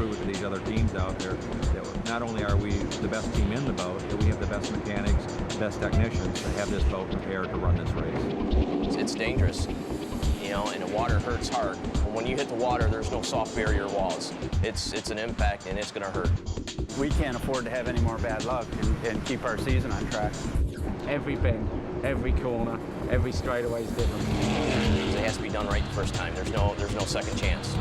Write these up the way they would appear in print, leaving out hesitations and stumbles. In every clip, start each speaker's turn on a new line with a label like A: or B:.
A: prove it to these other teams out there that not only are we the best team in the boat, but we have the best mechanics, best technicians to have this boat prepared to run this race.
B: It's dangerous, you know, and the water hurts hard. When you hit the water, there's no soft barrier walls. It's an impact, and it's going to hurt.
C: We can't afford to have any more bad luck and keep our season on track.
D: Every bend, every corner, every straightaway is different.
B: It has to be done right the first time. There's no second chance.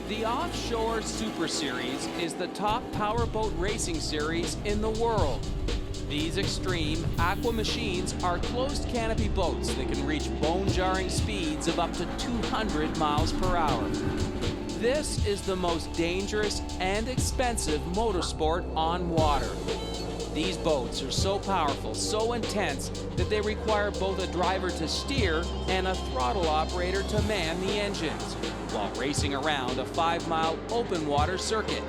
E: The Offshore Super Series is the top powerboat racing series in the world. These extreme aqua machines are closed canopy boats that can reach bone-jarring speeds of up to 200 miles per hour. This is the most dangerous and expensive motorsport on water. These boats are so powerful, so intense, that they require both a driver to steer and a throttle operator to man the engines, while racing around a 5-mile open water circuit.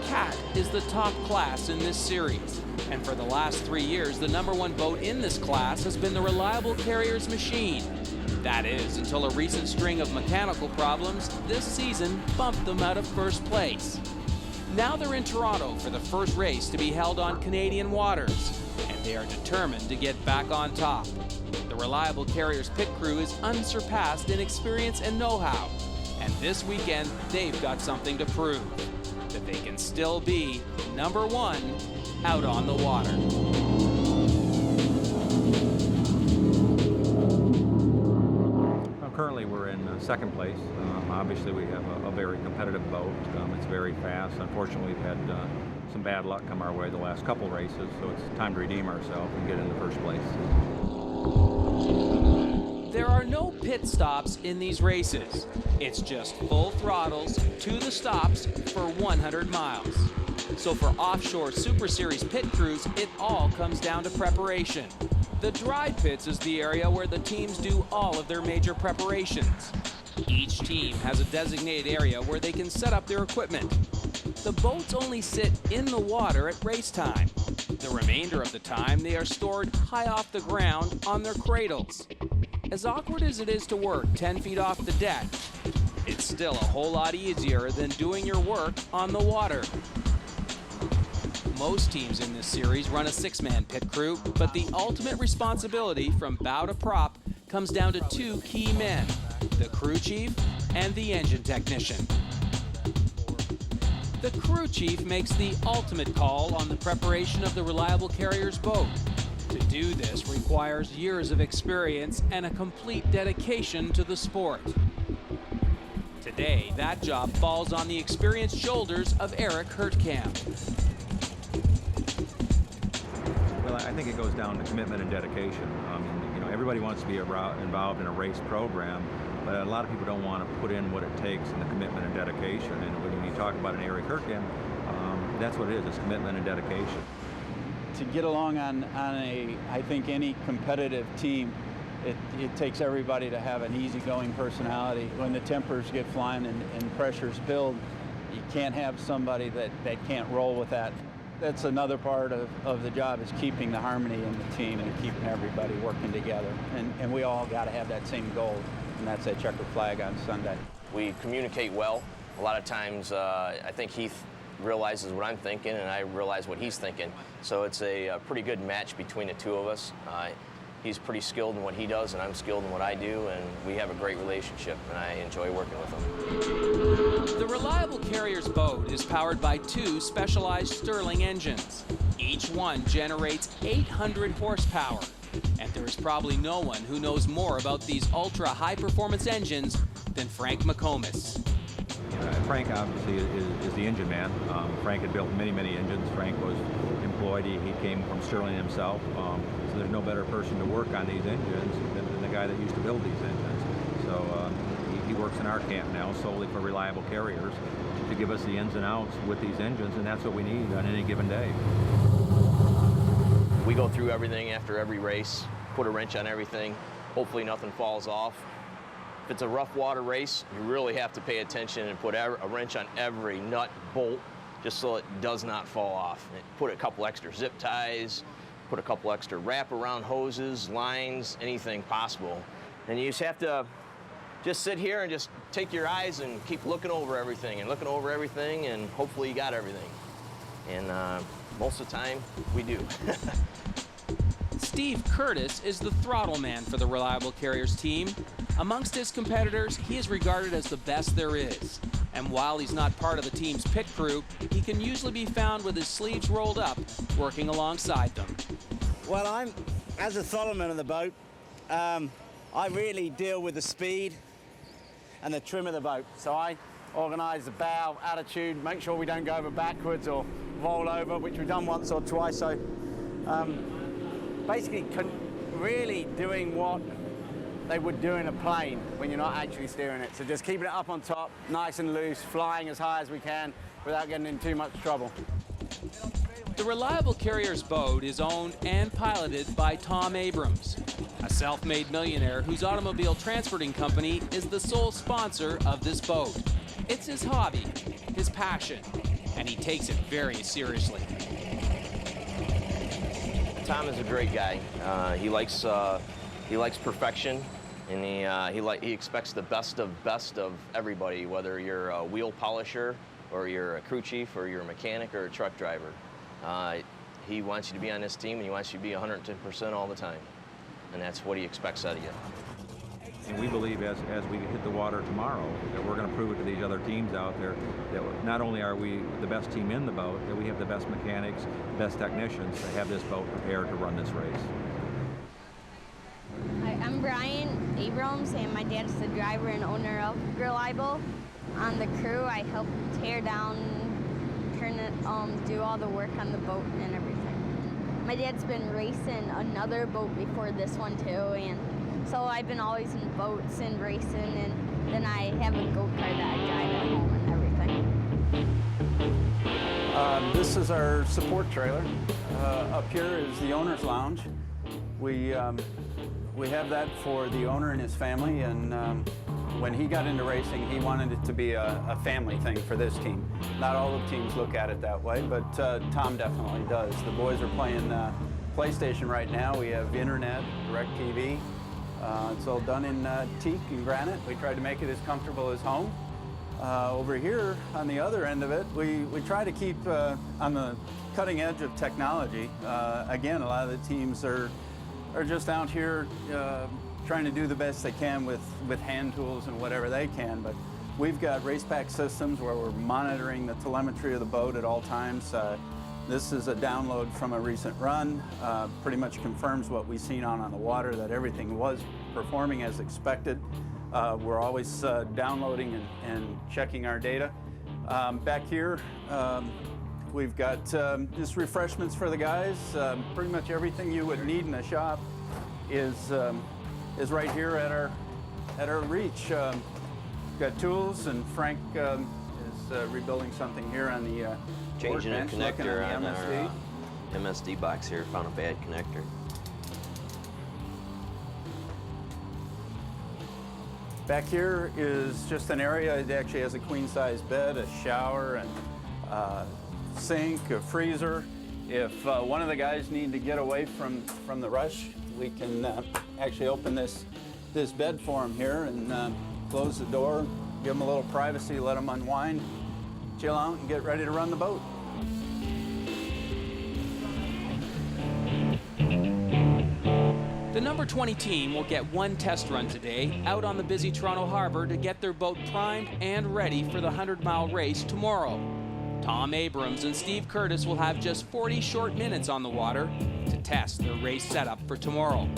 E: Cat is the top class in this series, and for the last 3 years, the #1 boat in this class has been the Reliable Carriers machine. That is, until a recent string of mechanical problems this season bumped them out of first place. Now they're in Toronto for the first race to be held on Canadian waters, and they are determined to get back on top. The Reliable Carriers pit crew is unsurpassed in experience and know-how, and this weekend they've got something to prove, that they can still be #1 out on the water.
A: Well, currently we're in second place. Obviously we have a very competitive boat. It's very fast. Unfortunately we've had some bad luck come our way the last couple races, so it's time to redeem ourselves and get in the first place.
E: There are no pit stops in these races. It's just full throttles to the stops for 100 miles. So for Offshore Super Series pit crews, it all comes down to preparation. The dry pits is the area where the teams do all of their major preparations. Each team has a designated area where they can set up their equipment. The boats only sit in the water at race time. The remainder of the time, they are stored high off the ground on their cradles. As awkward as it is to work 10 feet off the deck, it's still a whole lot easier than doing your work on the water. Most teams in this series run a 6-man pit crew, but the ultimate responsibility from bow to prop comes down to 2 key men, the crew chief and the engine technician. The crew chief makes the ultimate call on the preparation of the Reliable Carriers boat. To do this requires years of experience and a complete dedication to the sport. Today, that job falls on the experienced shoulders of Eric Hertkamp.
A: Well, I think it goes down to commitment and dedication. You know, everybody wants to be involved in a race program, but a lot of people don't want to put in what it takes in the commitment and dedication. And when you talk about an Eric Hertkamp, that's what it is. It's commitment and dedication.
C: To get along on I think any competitive team, it takes everybody to have an easygoing personality. When the tempers get flying and pressures build, you can't have somebody that can't roll with that. That's another part of the job, is keeping the harmony in the team and keeping everybody working together. And we all got to have that same goal, and that's that checkered flag on Sunday.
B: We communicate well. A lot of times, I think Heath realizes what I'm thinking, and I realize what he's thinking. So it's a pretty good match between the two of us. He's pretty skilled in what he does, and I'm skilled in what I do, and we have a great relationship, and I enjoy working with him.
E: The Reliable Carriers boat is powered by 2 specialized Stirling engines. Each one generates 800 horsepower, and there is probably no one who knows more about these ultra high-performance engines than Frank McComas.
A: Frank obviously is the engine man. Frank had built many engines. Frank was employed. He came from Stirling himself. So there's no better person to work on these engines than the guy that used to build these engines. So he works in our camp now solely for Reliable Carriers to give us the ins and outs with these engines, and that's what we need on any given day.
B: We go through everything after every race, put a wrench on everything. Hopefully nothing falls off. If it's a rough water race, you really have to pay attention and put a wrench on every nut, bolt, just so it does not fall off. And put a couple extra zip ties, put a couple extra wraparound hoses, lines, anything possible. And you just have to just sit here and just take your eyes and keep looking over everything and hopefully you got everything. And most of the time, we do.
E: Steve Curtis is the throttle man for the Reliable Carriers team. Amongst his competitors, he is regarded as the best there is. And while he's not part of the team's pit crew, he can usually be found with his sleeves rolled up, working alongside them.
F: Well, as a throttleman of the boat, I really deal with the speed and the trim of the boat. So I organise the bow, attitude, make sure we don't go over backwards or roll over, which we've done once or twice. So basically really doing what they would do in a plane when you're not actually steering it. So just keeping it up on top, nice and loose, flying as high as we can without getting in too much trouble.
E: The Reliable Carriers boat is owned and piloted by Tom Abrams, a self-made millionaire whose automobile transporting company is the sole sponsor of this boat. It's his hobby, his passion, and he takes it very seriously.
B: Tom is a great guy. He likes perfection, and he expects the best of everybody, whether you're a wheel polisher or you're a crew chief or you're a mechanic or a truck driver. He wants you to be on this team, and he wants you to be 110% all the time, and that's what he expects out of you.
A: And we believe as we hit the water tomorrow that we're going to prove it to these other teams out there that not only are we the best team in the boat, that we have the best mechanics, best technicians to have this boat prepared to run this race.
G: Hi, I'm Brian Abrams, and my dad's the driver and owner of Reliable. On the crew, I help tear down, turn it, do all the work on the boat and everything. My dad's been racing another boat before this one too, and so I've been always in boats and racing, and then I have a go-kart that I drive at home and everything.
C: This is our support trailer. Up here is the owner's lounge. We have that for the owner and his family, and when he got into racing, he wanted it to be a family thing for this team. Not all the teams look at it that way, but Tom definitely does. The boys are playing PlayStation right now. We have internet, DirecTV. It's all done in teak and granite. We tried to make it as comfortable as home. Over here, on the other end of it, we try to keep on the cutting edge of technology. Again, a lot of the teams are just out here trying to do the best they can with hand tools and whatever they can, but we've got race pack systems where we're monitoring the telemetry of the boat at all times. This is a download from a recent run, pretty much confirms what we've seen on the water, that everything was performing as expected. We're always downloading and checking our data. Back here, we've got just refreshments for the guys. Pretty much everything you would need in a shop is right here at our reach. We've got tools, and Frank is rebuilding something here on the
H: changing a connector on
C: MSD.
H: our MSD box here. Found a bad connector.
C: Back here is just an area. It actually has a queen-size bed, a shower, and sink, a freezer. If one of the guys need to get away from the rush, we can actually open this bed for them here and close the door, give them a little privacy, let them unwind, chill out, and get ready to run the boat.
E: The number 20 team will get one test run today out on the busy Toronto Harbor to get their boat primed and ready for the 100-mile race tomorrow. Tom Abrams and Steve Curtis will have just 40 short minutes on the water to test their race setup for tomorrow.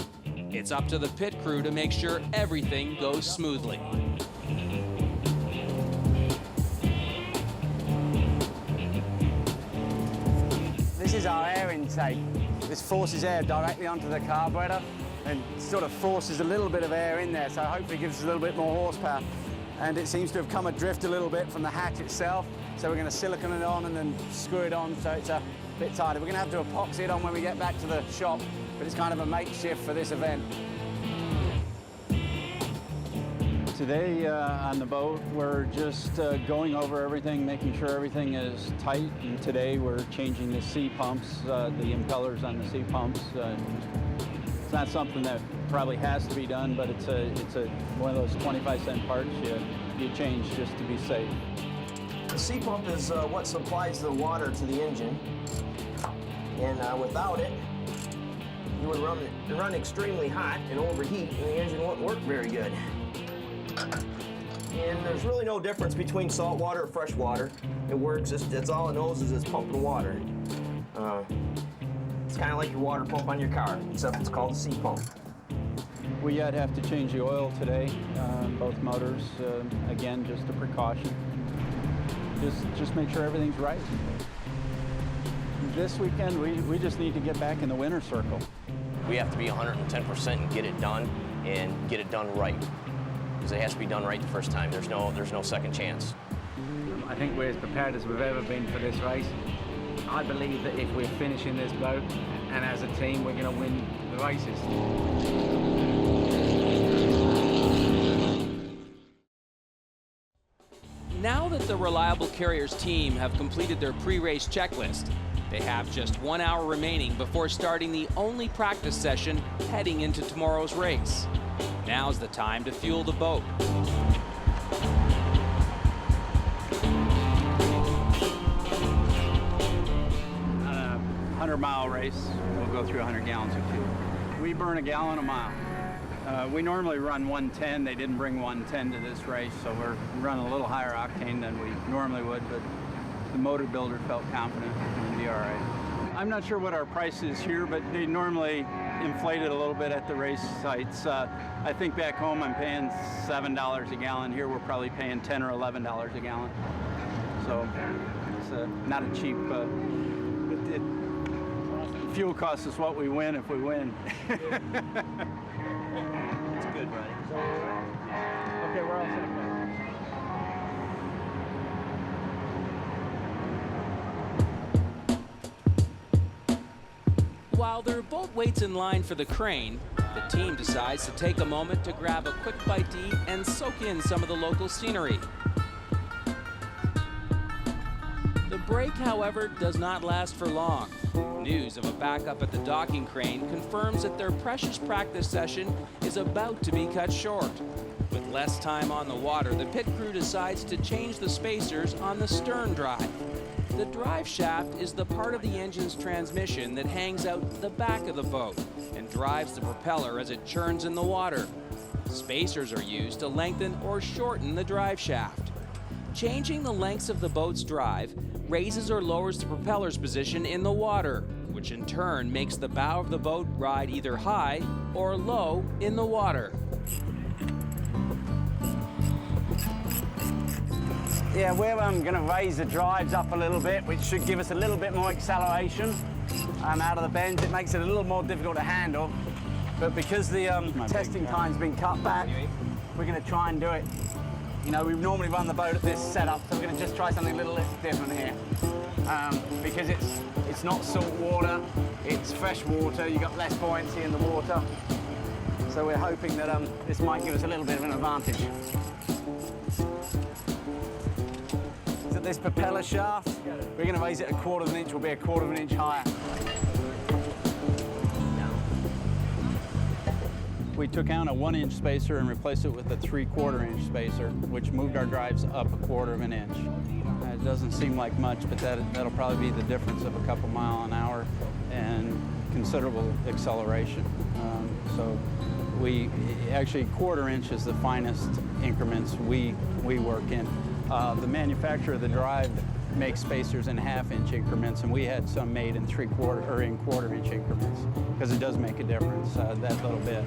E: It's up to the pit crew to make sure everything goes smoothly.
F: This is our air intake. This forces air directly onto the carburetor and sort of forces a little bit of air in there, so hopefully gives us a little bit more horsepower. And it seems to have come adrift a little bit from the hatch itself, so we're going to silicone it on and then screw it on so it's a bit tighter. We're going to have to epoxy it on when we get back to the shop, but it's kind of a makeshift for this event.
C: Today on the boat, we're just going over everything, making sure everything is tight. And today we're changing the C pumps, the impellers on the C pumps. It's not something that probably has to be done, but it's one of those 25-cent parts you change just to be safe.
I: The C pump is what supplies the water to the engine, and without it, you would run extremely hot and overheat, and the engine wouldn't work very good. And there's really no difference between salt water or fresh water. It works. It's all it knows is it's pumping water. It's kind of like your water pump on your car, except it's called a C pump.
C: We yet have to change the oil today, both motors. Again, just a precaution. Just make sure everything's right. This weekend, we just need to get back in the winner's circle.
B: We have to be 110% and get it done right. Because it has to be done right the first time. There's no second chance.
D: I think we're as prepared as we've ever been for this race. I believe that if we're finishing this boat and as a team, we're going to win the races.
E: Now that the Reliable Carriers team have completed their pre-race checklist, they have just 1 hour remaining before starting the only practice session heading into tomorrow's race. Now's the time to fuel the boat.
C: On a 100-mile race, we'll go through 100 gallons of fuel. We burn a gallon a mile. We normally run 110. They didn't bring 110 to this race, so we're running a little higher octane than we normally would, but the motor builder felt confident we'd be all right. I'm not sure what our price is here, but they normally inflate it a little bit at the race sites. I think back home I'm paying $7 a gallon. Here we're probably paying $10 or $11 a gallon. So it's not a cheap, fuel cost is what we win if we win.
I: It's good, buddy.
C: Okay, we're all set.
E: While their boat waits in line for the crane, the team decides to take a moment to grab a quick bite to eat and soak in some of the local scenery. The break, however, does not last for long. News of a backup at the docking crane confirms that their precious practice session is about to be cut short. With less time on the water, the pit crew decides to change the spacers on the stern drive. The drive shaft is the part of the engine's transmission that hangs out the back of the boat and drives the propeller as it churns in the water. Spacers are used to lengthen or shorten the drive shaft. Changing the lengths of the boat's drive raises or lowers the propeller's position in the water, which in turn makes the bow of the boat ride either high or low in the water.
F: Yeah, we're going to raise the drives up a little bit, which should give us a little bit more acceleration out of the bends. It makes it a little more difficult to handle. But because the testing time's been cut back, we're going to try and do it. You know, we normally run the boat at this setup, so we're going to just try something a little different here. Because it's not salt water, it's fresh water. You've got less buoyancy in the water. So we're hoping that this might give us a little bit of an advantage. This propeller shaft, we're going to raise it a quarter of an inch, we'll be a quarter of an inch higher.
C: We took out a 1-inch spacer and replaced it with a 3/4 inch spacer, which moved our drives up a quarter of an inch. It doesn't seem like much, but that'll probably be the difference of a couple miles an hour and considerable acceleration. So we actually 1/4 inch is the finest increments we work in. The manufacturer of the drive makes spacers in 1/2 inch increments, and we had some made in 3/4 or in 1/4 inch increments because it does make a difference, that little bit.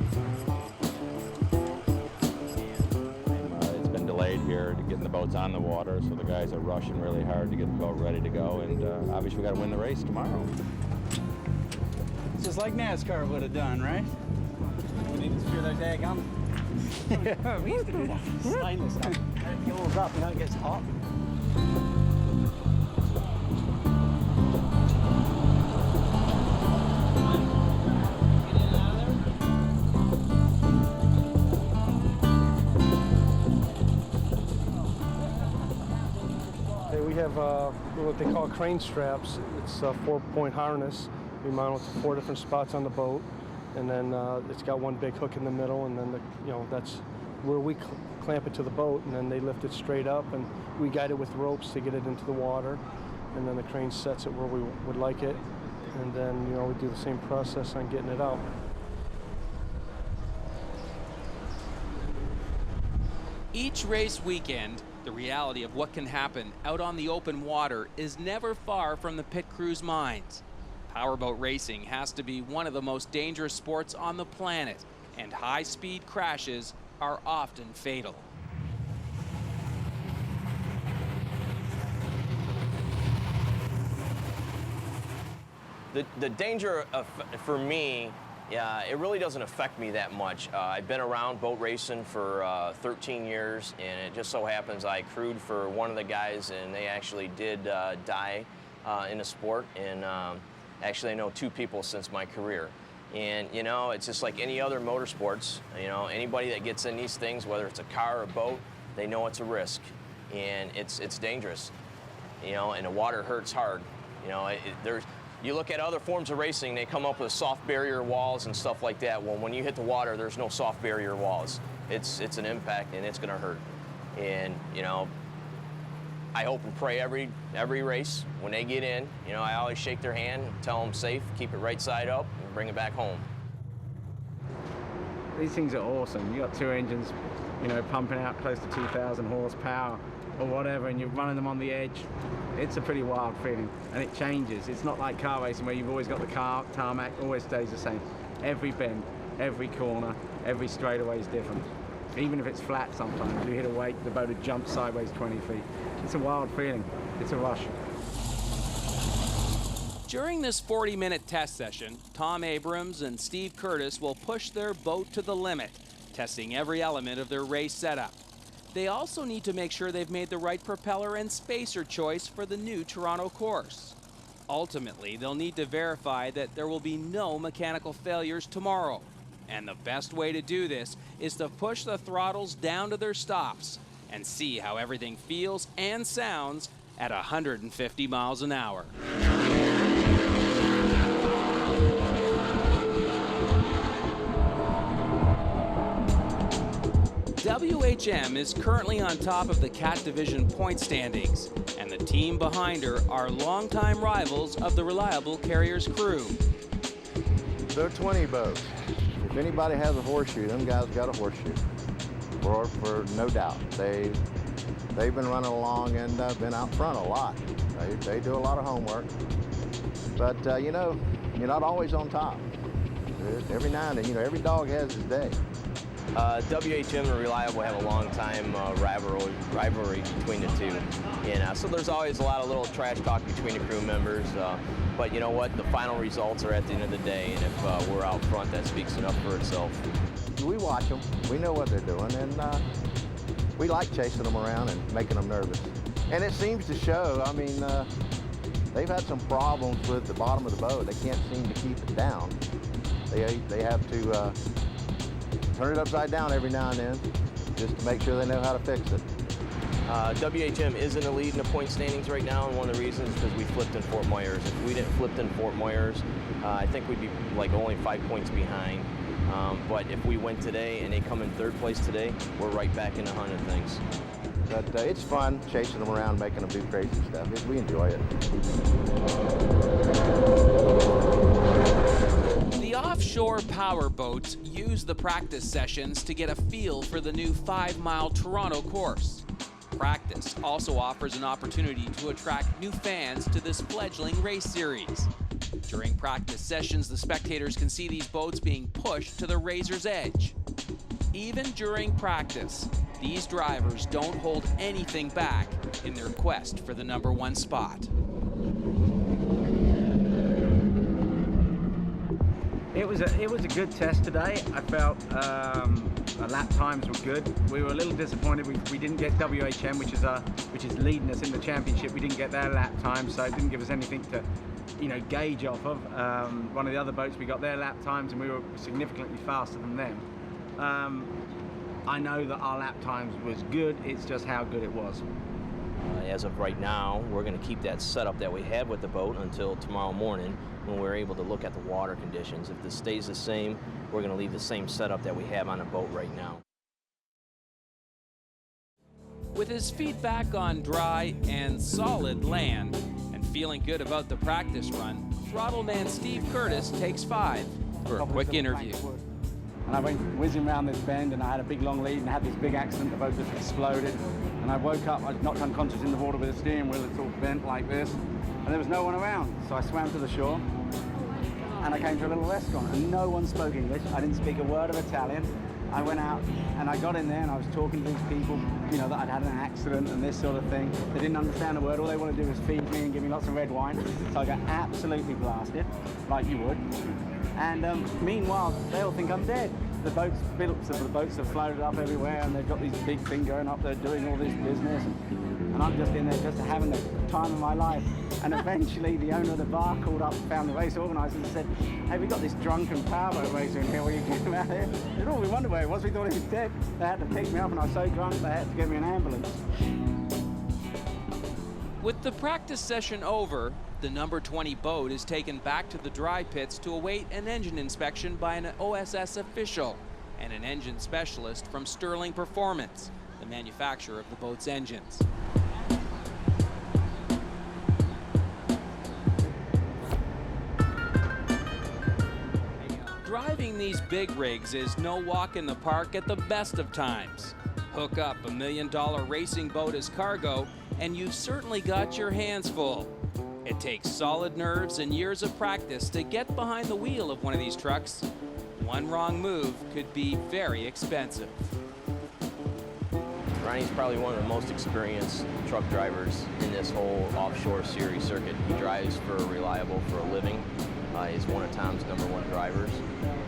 A: It's been delayed here to getting the boats on the water, so the guys are rushing really hard to get the boat ready to go, and obviously we got to win the race tomorrow.
C: Just like NASCAR would have done, right?
F: We need to screw those air guns.
C: Yeah, we used to do that.
F: Stainless stuff. It fuels up, you know, it gets hot.
J: have what they call crane straps. It's a 4-point harness. We mount it to 4 different spots on the boat, and then it's got one big hook in the middle, and then that's where we clamp it to the boat, and then they lift it straight up, and we guide it with ropes to get it into the water, and then the crane sets it where we would like it, and then we do the same process on getting it out.
E: Each race weekend, the reality of what can happen out on the open water is never far from the pit crew's minds. Powerboat racing has to be one of the most dangerous sports on the planet, and high-speed crashes are often fatal.
B: The danger for me, it really doesn't affect me that much. I've been around boat racing for 13 years, and it just so happens I crewed for one of the guys, and they actually did die in the sport. And actually, I know 2 people since my career. And it's just like any other motorsports. Anybody that gets in these things, whether it's a car or a boat, they know it's a risk, and it's dangerous. And the water hurts hard. You look at other forms of racing, they come up with soft barrier walls and stuff like that. Well, when you hit the water, there's no soft barrier walls. It's an impact, and it's going to hurt. And I hope and pray every race when they get in. I always shake their hand, tell them safe, keep it right side up, and bring it back home.
D: These things are awesome. You got 2 engines, pumping out close to 2,000 horsepower or whatever, and you're running them on the edge. It's a pretty wild feeling, and it changes. It's not like car racing where you've always got the tarmac, always stays the same. Every bend, every corner, every straightaway is different. Even if it's flat sometimes, you hit a wake, the boat would jump sideways 20 feet. It's a wild feeling. It's a rush.
E: During this 40-minute test session, Tom Abrams and Steve Curtis will push their boat to the limit, testing every element of their race setup. They also need to make sure they've made the right propeller and spacer choice for the new Toronto course. Ultimately, they'll need to verify that there will be no mechanical failures tomorrow. And the best way to do this is to push the throttles down to their stops and see how everything feels and sounds at 150 miles an hour. WHM is currently on top of the Cat Division point standings, and the team behind her are longtime rivals of the Reliable Carriers crew.
K: They're 20 boats. If anybody has a horseshoe, them guys got a horseshoe, for no doubt. They've been running along and been out front a lot. They do a lot of homework, but you're not always on top. Every now and then, every dog has his day.
B: WHM and Reliable have a long time rivalry between the two. And so there's always a lot of little trash talk between the crew members. But you know what? The final results are at the end of the day. And if we're out front, that speaks enough for itself.
K: We watch them. We know what they're doing. And we like chasing them around and making them nervous. And it seems to show. I mean, they've had some problems with the bottom of the boat. They can't seem to keep it down. They have to turn it upside down every now and then just to make sure they know how to fix it.
B: WHM is in the lead in the point standings right now, and one of the reasons is because we flipped in Fort Myers. If we didn't flip in Fort Myers, I think we'd be like only 5 points behind. But if we win today and they come in 3rd place today, we're right back in the hunt of things.
K: But it's fun chasing them around, making them do crazy stuff. We enjoy it.
E: The offshore power boats use the practice sessions to get a feel for the new 5-mile Toronto course. Practice also offers an opportunity to attract new fans to this fledgling race series. During practice sessions, the spectators can see these boats being pushed to the razor's edge. Even during practice, these drivers don't hold anything back in their quest for the #1 spot.
D: It was a good test today. I felt our lap times were good. We were a little disappointed we didn't get WHM, which is leading us in the championship. We didn't get their lap time, so it didn't give us anything to gauge off of. One of the other boats, we got their lap times, and we were significantly faster than them. I know that our lap times was good. It's just how good it was.
B: As of right now, we're going to keep that setup that we have with the boat until tomorrow morning when we're able to look at the water conditions. If this stays the same, we're going to leave the same setup that we have on the boat right now.
E: With his feet back on dry and solid land and feeling good about the practice run, throttle man Steve Curtis takes 5 for a quick interview.
F: And I went whizzing around this bend, and I had a big long lead and had this big accident. The boat just exploded. And I woke up, I was knocked unconscious in the water with the steering wheel. It's all bent like this. And there was no one around. So I swam to the shore, and I came to a little restaurant, and no one spoke English. I didn't speak a word of Italian. I went out, and I got in there, and I was talking to these people, you know, that I'd had an accident and this sort of thing. They didn't understand a word. All they wanted to do was feed me and give me lots of red wine. So I got absolutely blasted, like you would. And meanwhile, they all think I'm dead. The boats, Phillips of the boats have floated up everywhere, and they've got these big things going up there doing all this business. And I'm just in there just having the time of my life. And eventually the owner of the bar called up and found the race organisers and said, hey, we got this drunken powerboat racer in here, will you get him out here? They said, oh, we wondered where he was, we thought he was dead. They had to pick me up, and I was so drunk they had to give me an ambulance.
E: With the practice session over, the number 20 boat is taken back to the dry pits to await an engine inspection by an OSS official and an engine specialist from Sterling Performance, the manufacturer of the boat's engines. Driving these big rigs is no walk in the park at the best of times. Hook up a $1 million racing boat as cargo, and you've certainly got your hands full. It takes solid nerves and years of practice to get behind the wheel of one of these trucks. One wrong move could be very expensive.
B: Ronnie's probably one of the most experienced truck drivers in this whole offshore series circuit. He drives for Reliable for a living. He's one of Tom's #1 drivers,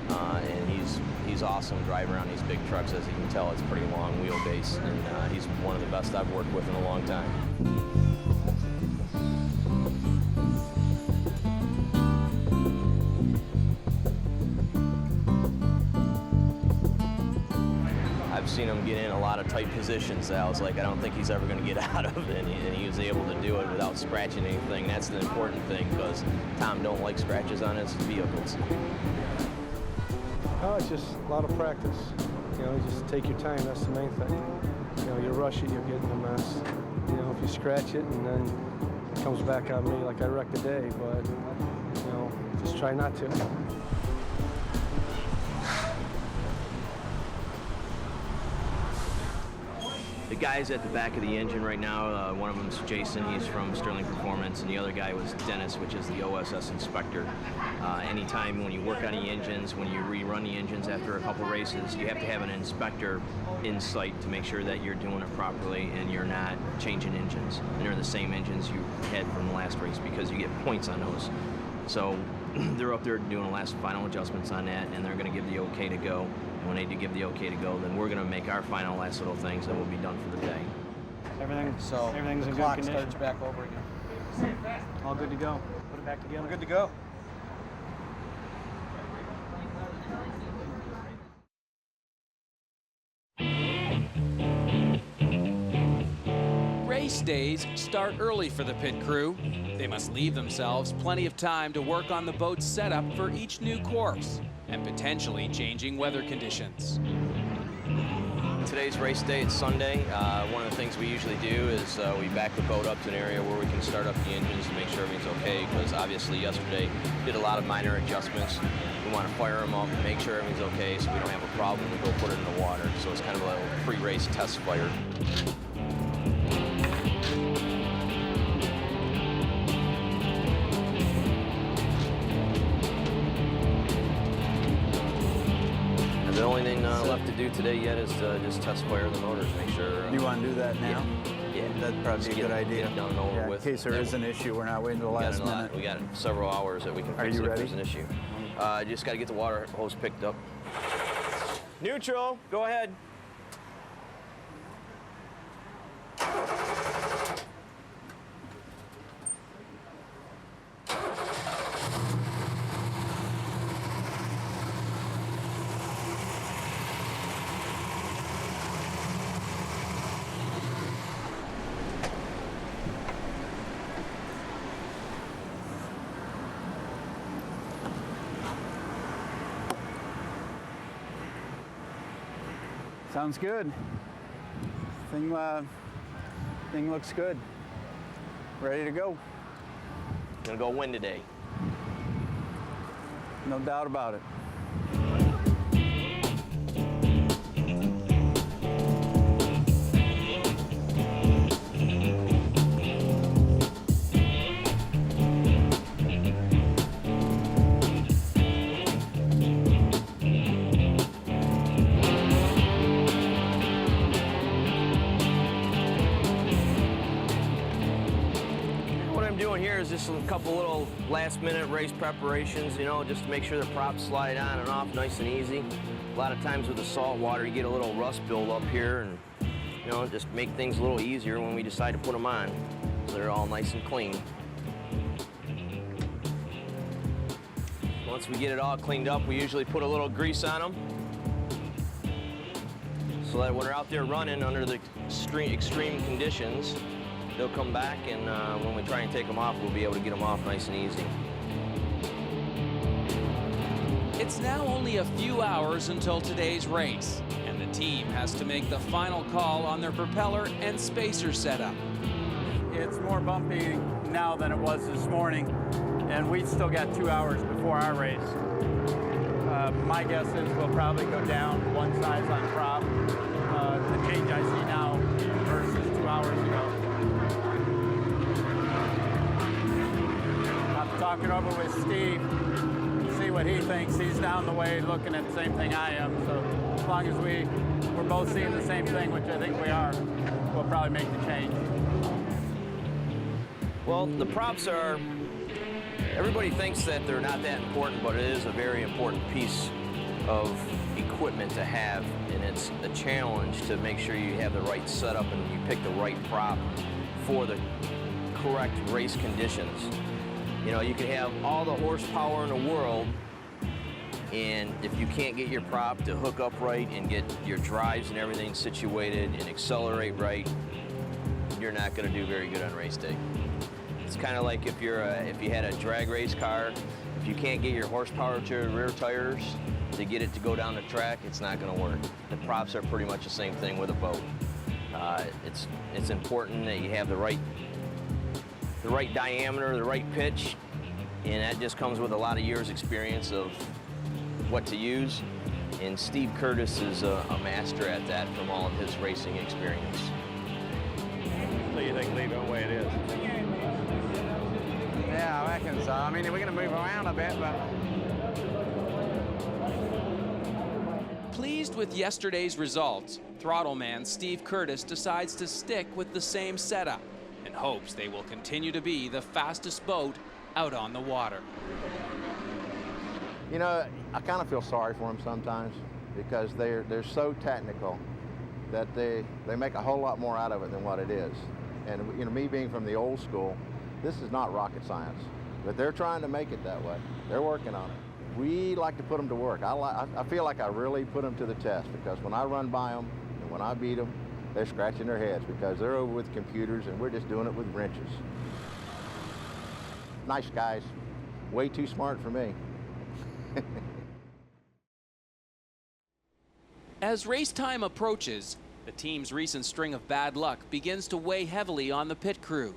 B: and he's awesome driving around these big trucks. As you can tell, it's pretty long wheelbase, and he's one of the best I've worked with in a long time. I've seen him get in a lot of tight positions that I was like, I don't think he's ever going to get out of it, and he was able to do it without scratching anything. That's the important thing, because Tom don't like scratches on his vehicles.
J: Oh, it's just a lot of practice. You know, just take your time, that's the main thing. You know, you rush it, you'll get in a mess. You know, if you scratch it and then it comes back on me like I wrecked the day, but, you know, just try not to.
B: The guys at the back of the engine right now, one of them's Jason, he's from Sterling Performance, and the other guy was Dennis, which is the OSS inspector. Anytime when you work on the engines, when you rerun the engines after a couple races, you have to have an inspector in sight to make sure that you're doing it properly and you're not changing engines. And they're the same engines you had from the last race, because you get points on those. So they're up there doing the last final adjustments on that, and they're going to give the okay to go. And when they do give the okay to go, then we're going to make our final last little things, and we'll be done for the day.
F: Everything's in good condition. Starts back over again. All good to go. Put it back together. Good to go.
E: Race days start early for the pit crew. They must leave themselves plenty of time to work on the boat's setup for each new course and potentially changing weather conditions.
B: Today's race day, it's Sunday. One of the things we usually do is we back the boat up to an area where we can start up the engines to make sure everything's okay, because obviously yesterday did a lot of minor adjustments. We want to fire them up and make sure everything's okay so we don't have a problem when we go put it in the water. So it's kind of a pre-race test fire. The only thing left to do today yet is to just test fire the motors, make sure.
C: You want to do that now?
B: Yeah.
C: That'd probably be a good idea.
B: Done and over with.
C: In case there is an issue, we're not waiting till the last minute.
B: We got several hours that we can fix it if there's an issue. Just got to get the water hose picked up. Neutral, go ahead.
C: Sounds good. Thing looks good. Ready to go.
B: Gonna go win today.
C: No doubt about it.
B: Just a couple little last-minute race preparations, you know, just to make sure the props slide on and off nice and easy. A lot of times with the salt water, you get a little rust build up here, and you know, just make things a little easier when we decide to put them on, so they're all nice and clean. Once we get it all cleaned up, we usually put a little grease on them, so that when they're out there running under the extreme conditions, they'll come back, and when we try and take them off, we'll be able to get them off nice and easy.
E: It's now only a few hours until today's race, and the team has to make the final call on their propeller and spacer setup.
C: It's more bumpy now than it was this morning, and we've still got 2 hours before our race. My guess is we'll probably go down one size on prop. The change I see now versus 2 hours ago. Talking over with Steve to see what he thinks. He's down the way looking at the same thing I am. So as long as we're both seeing the same thing, which I think we are, we'll probably make the change.
B: Well, the props are, everybody thinks that they're not that important, but it is a very important piece of equipment to have, and it's a challenge to make sure you have the right setup and you pick the right prop for the correct race conditions. You know, you can have all the horsepower in the world, and if you can't get your prop to hook up right and get your drives and everything situated and accelerate right, you're not going to do very good on race day. It's kind of like if you had a drag race car, if you can't get your horsepower to your rear tires to get it to go down the track, it's not going to work. The props are pretty much the same thing with a boat. It's important that you have the right diameter, the right pitch, and that just comes with a lot of years experience of what to use. And Steve Curtis is a master at that from all of his racing experience.
K: So you think leave it the way it is?
F: Yeah, I reckon so. I mean, we're going to move around a bit, but...
E: Pleased with yesterday's results, throttle man Steve Curtis decides to stick with the same setup and hopes they will continue to be the fastest boat out on the water.
K: You know, I kind of feel sorry for them sometimes because they're so technical that they make a whole lot more out of it than what it is. And you know, me being from the old school, this is not rocket science, but they're trying to make it that way. They're working on it. We like to put them to work. I feel like I really put them to the test because when I run by them and when I beat them, they're scratching their heads because they're over with computers and we're just doing it with wrenches. Nice guys, way too smart for me.
E: As race time approaches, the team's recent string of bad luck begins to weigh heavily on the pit crew.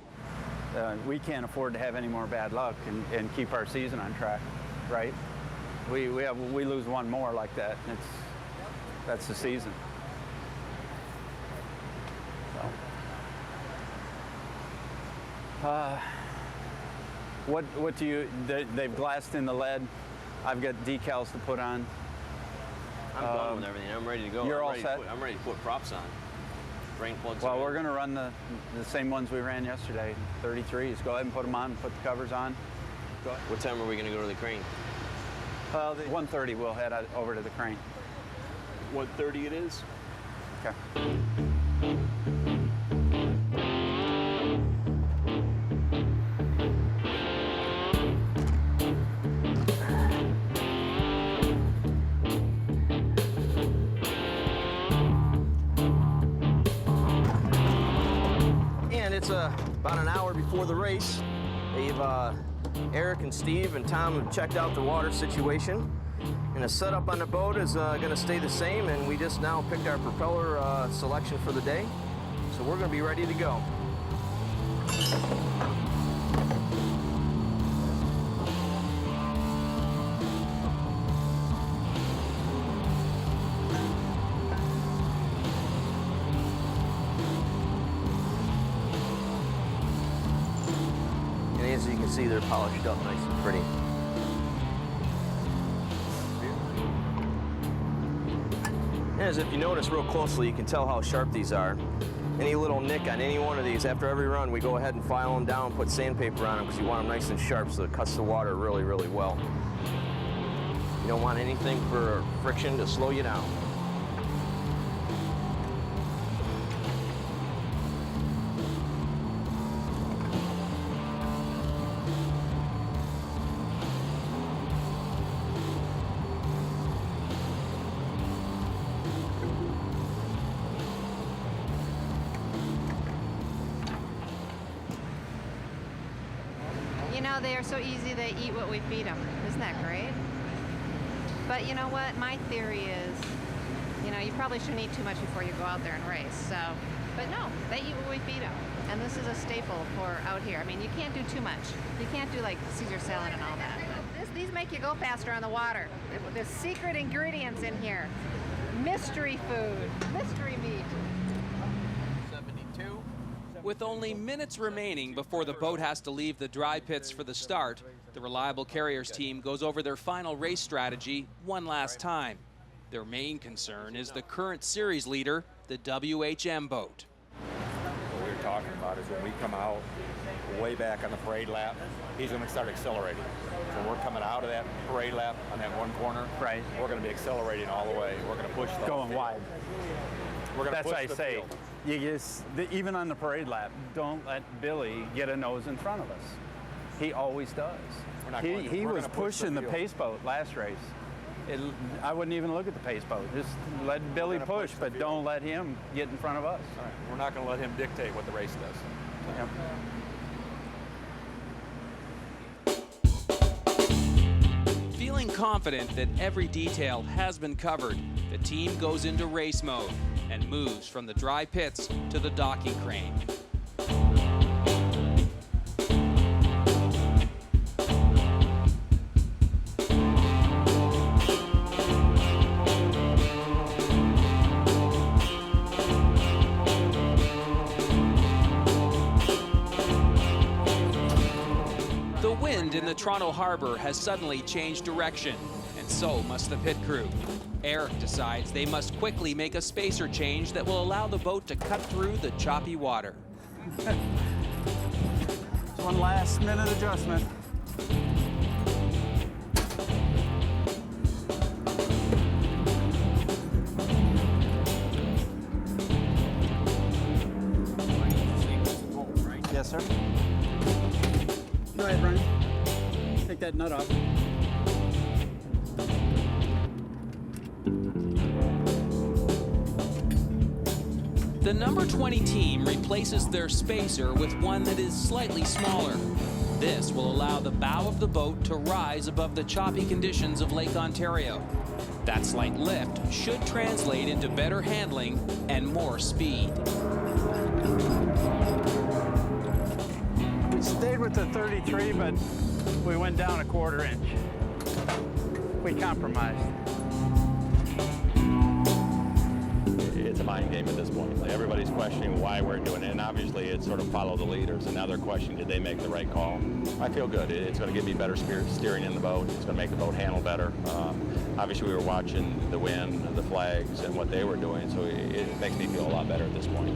C: We can't afford to have any more bad luck and keep our season on track, right? We lose one more like that, that's the season. So. What do you? They've glassed in the lead. I've got decals to put on.
B: I'm done with everything. I'm ready to go.
C: You're all set?
B: I'm ready to put props on. Drain plugs.
C: Well, we're going to run the same ones we ran yesterday, 33s. Go ahead and put them on. Put the covers on. Go ahead.
B: What time are we going to go to the crane?
C: 1:30. We'll head over to the crane.
B: 1:30 it is.
C: Okay.
B: It's about an hour before the race. Eric and Steve and Tom have checked out the water situation.
I: And the setup on the boat is going to stay the same, and we just now picked our propeller selection for the day. So we're going to be ready to go. And as you can see, they're polished up nice and pretty. And as if you notice real closely, you can tell how sharp these are. Any little nick on any one of these, after every run, we go ahead and file them down, put sandpaper on them because you want them nice and sharp so it cuts the water really, really well. You don't want anything for friction to slow you down.
L: You know, they are so easy, they eat what we feed them. Isn't that great? But you know what? My theory is, you know, you probably shouldn't eat too much before you go out there and race. So, but no, they eat what we feed them. And this is a staple for out here. I mean, you can't do too much. You can't do like Caesar salad and all that. These make you go faster on the water. There's secret ingredients in here. Mystery food, mystery meat.
I: 72.
E: With only minutes remaining before the boat has to leave the dry pits for the start, the Reliable Carriers team goes over their final race strategy one last time. Their main concern is the current series leader, the WHM boat.
A: What we were talking about is when we come out way back on the parade lap, he's going to start accelerating. So we're coming out of that parade lap on that one corner.
C: Right.
A: We're going to be accelerating all the way. We're going to push the
C: Going wide.
A: We're going to
C: That's
A: push
C: what I
A: the
C: say.
A: field.
C: You just, even on the parade lap, don't let Billy get a nose in front of us. He always does. He was pushing the pace boat last race. I wouldn't even look at the pace boat. Just let Billy push, but don't let him get in front of us.
A: All right. We're not going to let him dictate what the race does.
E: Feeling confident that every detail has been covered, the team goes into race mode and moves from the dry pits to the docking crane. The wind in the Toronto harbor has suddenly changed direction, and so must the pit crew. Eric decides they must quickly make a spacer change that will allow the boat to cut through the choppy water.
C: One last minute adjustment. Yes, sir. Go ahead, Brian. Take that nut off.
E: The number 20 team replaces their spacer with one that is slightly smaller. This will allow the bow of the boat to rise above the choppy conditions of Lake Ontario. That slight lift should translate into better handling and more speed.
C: We stayed with the 33, but we went down a 1/4 inch. We compromised.
A: It's a mind game at this point. Like, everybody's questioning why we're doing it, and obviously it's sort of follow the leaders, and now they're questioning, did they make the right call? I feel good. It's going to give me better steering in the boat. It's going to make the boat handle better. Obviously we were watching the wind, the flags, and what they were doing, so it makes me feel a lot better at this point.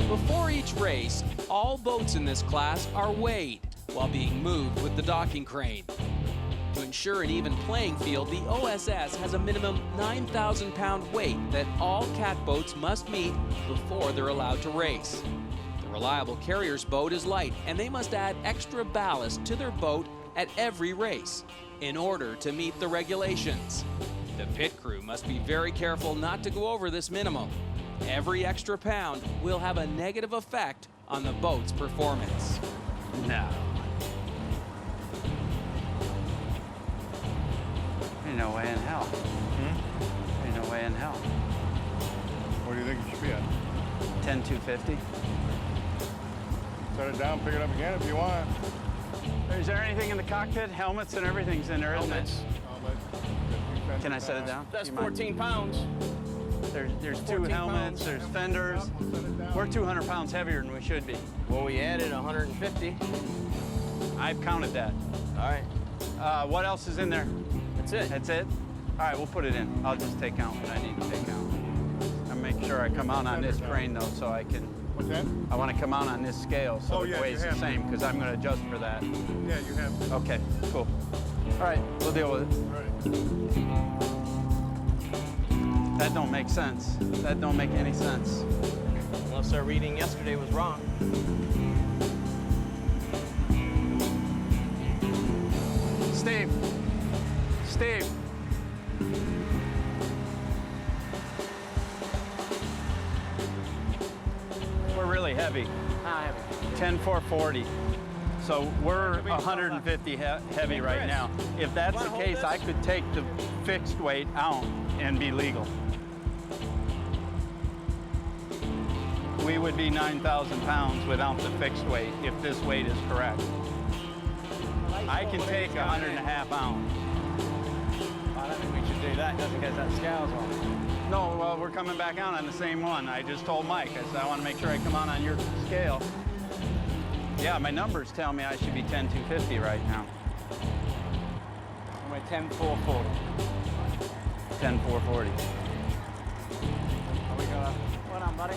E: Before each race, all boats in this class are weighed while being moved with the docking crane. To ensure an even playing field, the OSS has a minimum 9,000-pound weight that all cat boats must meet before they're allowed to race. The Reliable Carriers boat is light, and they must add extra ballast to their boat at every race in order to meet the regulations. The pit crew must be very careful not to go over this minimum. Every extra pound will have a negative effect on the boat's performance.
C: No. Ain't no way in hell. Ain't no way in hell.
M: What do you think it should be at?
C: 10,250.
M: Set it down, pick it up again if you want.
C: Is there anything in the cockpit? Helmets and everything's in there, isn't it?
M: Helmet.
C: Can I set it down?
B: That's
C: You mind?
B: 14 pounds.
C: There's 2 helmets, there's fenders. We're 200 pounds heavier than we should be.
B: Well, we added 150.
C: I've counted that.
B: All right.
C: What else is in there?
B: That's it.
C: That's it? All right, we'll put it in. I'll just take out what I need to take out. I'll make sure I come out on this crane, though, so I can...
M: What's that?
C: I want to come out on this scale so it weighs the same, because I'm going to adjust for that.
M: Yeah, you have to.
C: Okay, cool. All right, we'll deal with it.
M: All right.
C: That don't make sense. That don't make any sense.
B: Unless our reading yesterday was wrong.
C: Steve. Steve. We're really heavy.
B: How heavy?
C: 10,440. So we're 150 heavy right now. If that's the case, I could take the fixed weight out and be legal. We would be 9,000 pounds without the fixed weight if this weight is correct. I can take 100.5 ounce.
F: I don't think we should do that just in case that scales on.
C: No, well, we're coming back out on the same one. I just told Mike, I said, I want to make sure I come out on your scale. Yeah, my numbers tell me I should be 10,250 right now.
F: And we're 10,440.
C: 10,440.
F: We got a... Well done, buddy.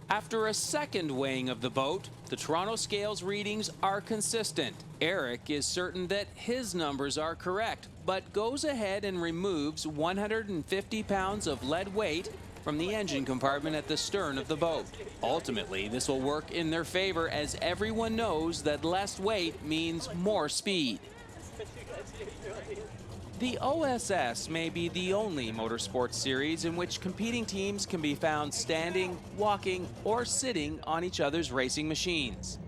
E: After a second weighing of the boat, the Toronto scales readings are consistent. Eric is certain that his numbers are correct, but goes ahead and removes 150 pounds of lead weight from the engine compartment at the stern of the boat. Ultimately, this will work in their favor, as everyone knows that less weight means more speed. The OSS may be the only motorsports series in which competing teams can be found standing, walking, or sitting on each other's racing machines.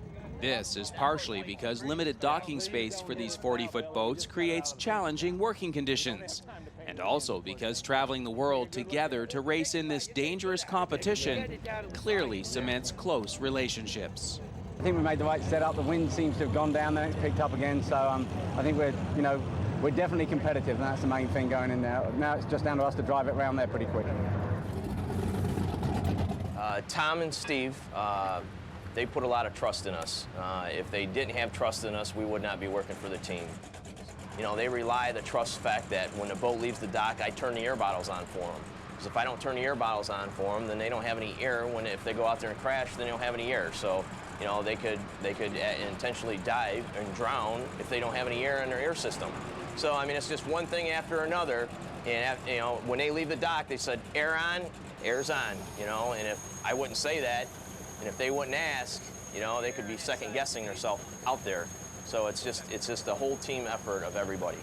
E: This is partially because limited docking space for these 40-foot boats creates challenging working conditions, and also because traveling the world together to race in this dangerous competition clearly cements close relationships.
F: I think we made the right setup. The wind seems to have gone down, then it's picked up again. So I think we're definitely competitive, and that's the main thing going in there. Now it's just down to us to drive it around there pretty quick.
B: Tom and Steve, they put a lot of trust in us. If they didn't have trust in us, we would not be working for the team. You know, they rely the trust fact that when the boat leaves the dock, I turn the air bottles on for them. Because if I don't turn the air bottles on for them, then they don't have any air. If they go out there and crash, then they don't have any air. So, you know, they could intentionally dive and drown if they don't have any air in their air system. So, I mean, it's just one thing after another. And, you know, when they leave the dock, they said, air on, air's on, you know. And if I wouldn't say that, and if they wouldn't ask, you know, they could be second guessing themselves out there. So it's just a whole team effort of everybody.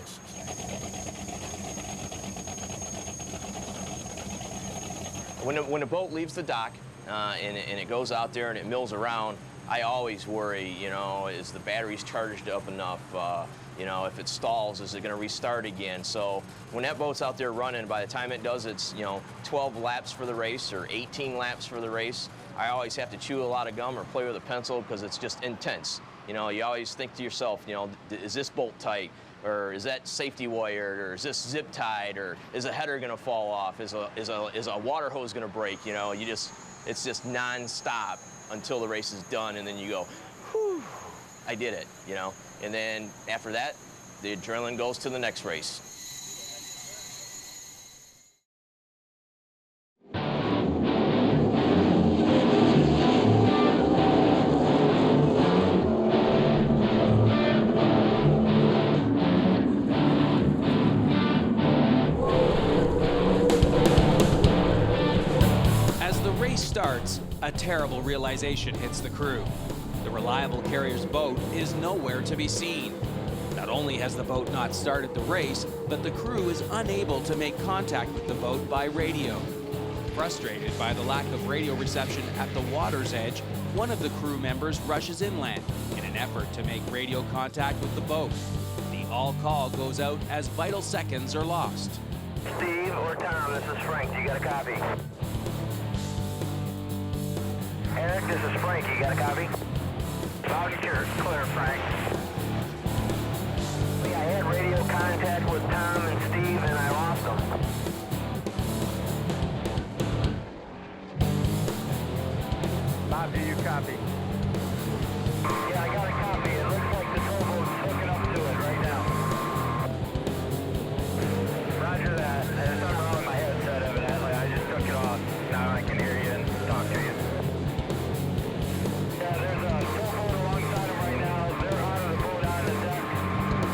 B: When the boat leaves the dock and it goes out there and it mills around, I always worry, you know, is the batteries charged up enough? You know, if it stalls, is it going to restart again? So when that boat's out there running, by the time it does its, you know, 12 laps for the race or 18 laps for the race, I always have to chew a lot of gum or play with a pencil because it's just intense. You know, you always think to yourself, you know, is this bolt tight? Or is that safety wired? Or is this zip tied? Or is a header going to fall off? Is a water hose going to break? You know, it's just non-stop until the race is done, and then you go, whew, I did it, you know. And then after that, the adrenaline goes to the next race.
E: As the race starts, a terrible realization hits the crew. The reliable carrier's boat is nowhere to be seen. only has the boat not started the race, but the crew is unable to make contact with the boat by radio. Frustrated by the lack of radio reception at the water's edge, one of the crew members rushes inland in an effort to make radio contact with the boat. The all call goes out as vital seconds are lost.
N: Steve or Tom, this is Frank. You got a copy? Eric, this is Frank. You got a copy? Loud and clear. Clear, Frank. I had radio contact with Tom and Steve, and I lost them. Bob, do you copy? Yeah, I got a copy. It looks like the towboat's hooking up to it right now. Roger that. There's something wrong with my headset, evidently. I just took it off. Now I can hear you and talk to you. Yeah, there's a towboat alongside them right now. They're out of the boat on the deck,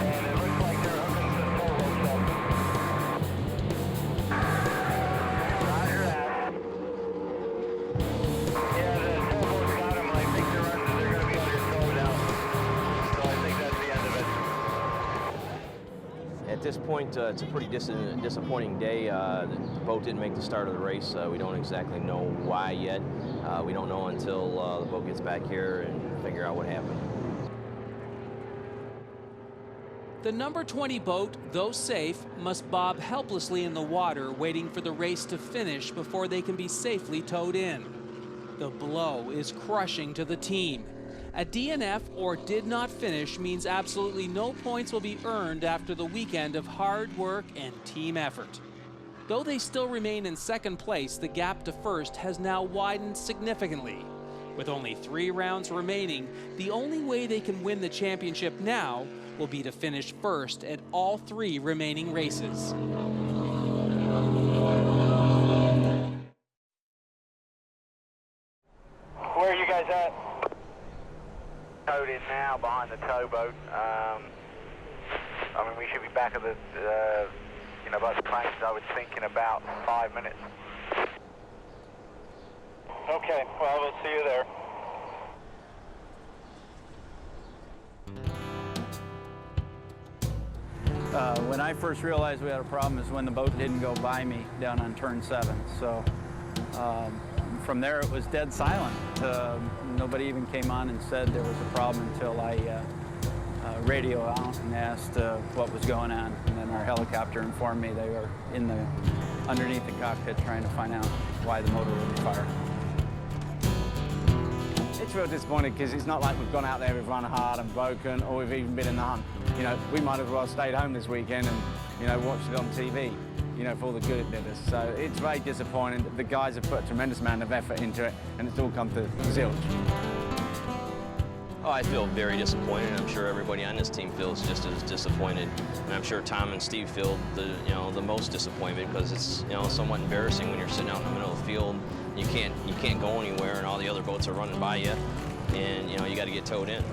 N: and it looks like they're hooking the towboats up. Roger that. Yeah, the towboat's got them. I think they're going to be under tow now. So I think that's the end of it.
B: At this point, it's a pretty disappointing day. The boat didn't make the start of the race. We don't exactly know why yet. We don't know until the boat gets back here and figure out what happened.
E: The number 20 boat, though safe, must bob helplessly in the water, waiting for the race to finish before they can be safely towed in. The blow is crushing to the team. A DNF or did not finish means absolutely no points will be earned after the weekend of hard work and team effort. Though they still remain in second place, the gap to first has now widened significantly. With only 3 rounds remaining, the only way they can win the championship now will be to finish first at all 3 remaining races.
N: Where are you guys at? Towed in now behind the towboat. I mean, we should be back at the, by the planes, I was thinking about 5 minutes. Okay, well, we'll see you there.
C: When I first realized we had a problem is when the boat didn't go by me down on turn 7. So from there it was dead silent. Nobody even came on and said there was a problem until I radio out and asked what was going on. And then our helicopter informed me they were underneath the cockpit trying to find out why the motor wouldn't fire.
F: It's real disappointing because it's not like we've gone out there, we've run hard and broken, or we've even been in the hunt. We might as well stayed home this weekend and, watched it on TV, for all the good it did us. So it's very disappointing. The guys have put a tremendous amount of effort into it, and it's all come to zilch.
B: Oh, I feel very disappointed. I'm sure everybody on this team feels just as disappointed, and I'm sure Tom and Steve feel the most disappointment because it's somewhat embarrassing when you're sitting out in the middle of the field. You can't go anywhere, and all the other boats are running by you, and you got to get towed in.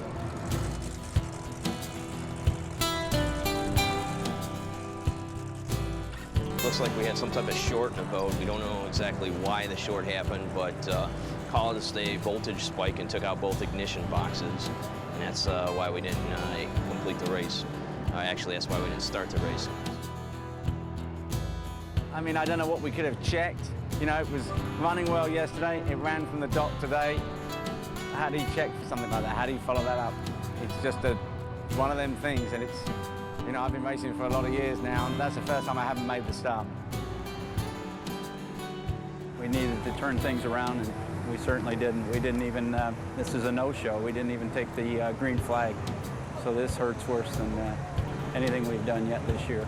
B: Looks like we had some type of short in the boat. We don't know exactly why the short happened, but caused a voltage spike and took out both ignition boxes, and that's why we didn't complete the race. Actually, that's why we didn't start the race.
F: I mean, I don't know what we could have checked. It was running well yesterday. It ran from the dock today. How do you check for something like that? How do you follow that up? It's just one of them things, and it's, I've been racing for a lot of years now, and that's the first time I haven't made the start.
C: We needed to turn things around, and we certainly didn't. We didn't even, this is a no-show. We didn't even take the green flag. So this hurts worse than anything we've done yet this year.